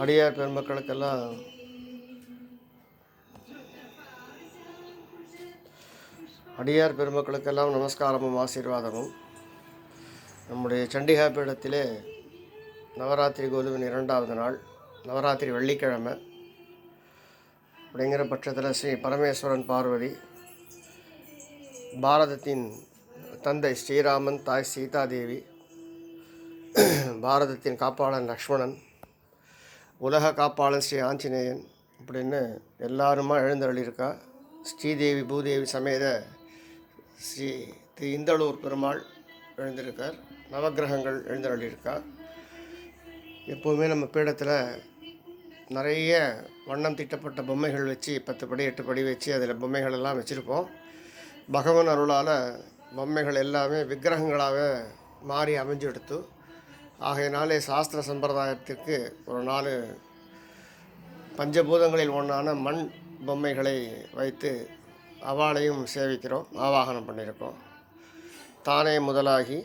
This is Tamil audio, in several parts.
அடியார் பெருமக்களுக்கெல்லாம் நமஸ்காரமும் ஆசீர்வாதமும். நம்முடைய சண்டிகா பீடத்திலே நவராத்திரி குழுவின் 2வது நாள், நவராத்திரி வெள்ளிக்கிழமை அப்படிங்கிற பட்சத்தில் ஸ்ரீ பரமேஸ்வரன் பார்வதி, பாரதத்தின் தந்தை ஸ்ரீராமன், தாய் சீதாதேவி, பாரதத்தின் காப்பாளன் லக்ஷ்மணன், உலக காப்பாளன் ஸ்ரீ ஆஞ்சநேயன் அப்படின்னு எல்லாருமா எழுந்தருளியிருக்கா. ஸ்ரீதேவி பூதேவி சமேத ஸ்ரீ திரு இந்தளூர் பெருமாள் எழுந்திருக்கார். நவகிரகங்கள் எழுந்தருளியிருக்கா. எப்போவுமே நம்ம பீடத்தில் நிறைய வண்ணம் தீட்டப்பட்ட பொம்மைகள் வச்சு 10 படி 8 படி வச்சு அதில் பொம்மைகள் எல்லாம் வச்சுருப்போம். பகவான் அருளால் பொம்மைகள் எல்லாமே விக்கிரகங்களாக மாறி அமைஞ்செடுத்து, ஆகையினாலே சாஸ்திர சம்பிரதாயத்திற்கு ஒரு 4 பஞ்சபூதங்களில் ஒன்றான மண் பொம்மைகளை வைத்து அவாளையும் சேவிக்கிறோம், ஆவாகனம் பண்ணியிருக்கோம். தானே முதலாகி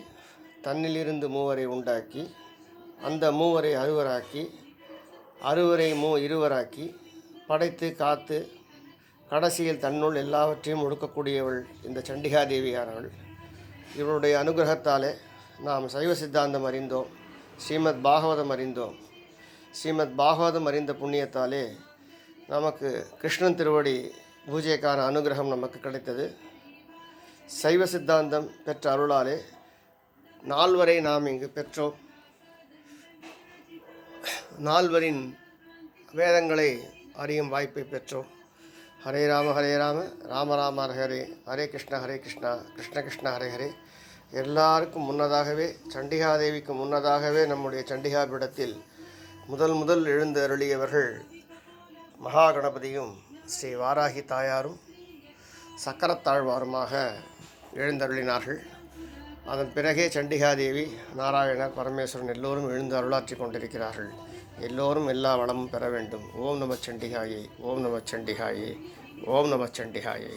தன்னிலிருந்து மூவரை உண்டாக்கி, அந்த மூவரை அறுவராக்கி, அறுவரை இருவராக்கி, படைத்து காத்து கடைசியில் தன்னுள் எல்லாவற்றையும் ஒடுக்கக்கூடியவள் இந்த சண்டிகாதேவியானவள். இவளுடைய அனுகிரகத்தாலே நாம் சைவ சித்தாந்தம் அறிந்தோம், ஸ்ரீமத் பாகவதம் அறிந்தோம். ஸ்ரீமத் பாகவதம் அறிந்த புண்ணியத்தாலே நமக்கு கிருஷ்ணன் திருவடி பூஜைக்கான அனுகிரகம் நமக்கு கிடைத்தது. சைவ சித்தாந்தம் பெற்ற அருளாலே 4 நாம் இங்கு பெற்றோம். 4 வேதங்களை அறியும் வாய்ப்பை பெற்றோம். ஹரே ராம ஹரே ராம, ராம ராம ஹரே, ஹரே கிருஷ்ண கிருஷ்ண கிருஷ்ண ஹரே ஹரே. எல்லாருக்கும் முன்னதாகவே, சண்டிகாதேவிக்கு முன்னதாகவே நம்முடைய சண்டிகா பீடத்தில் முதல் எழுந்து அருளியவர்கள் மகா கணபதியும் ஸ்ரீ வாராகி தாயாரும் சக்கரத்தாழ்வாருமாக எழுந்தருளினார்கள். அதன் பிறகே சண்டிகாதேவி, நாராயணர், பரமேஸ்வரன் எல்லோரும் எழுந்து அருளாற்றி கொண்டிருக்கிறார்கள். எல்லோரும் எல்லா வளமும் பெற வேண்டும். ஓம் நம சண்டிகாயே, ஓம் நம சண்டிகாயே, ஓம் நம சண்டிகாயே.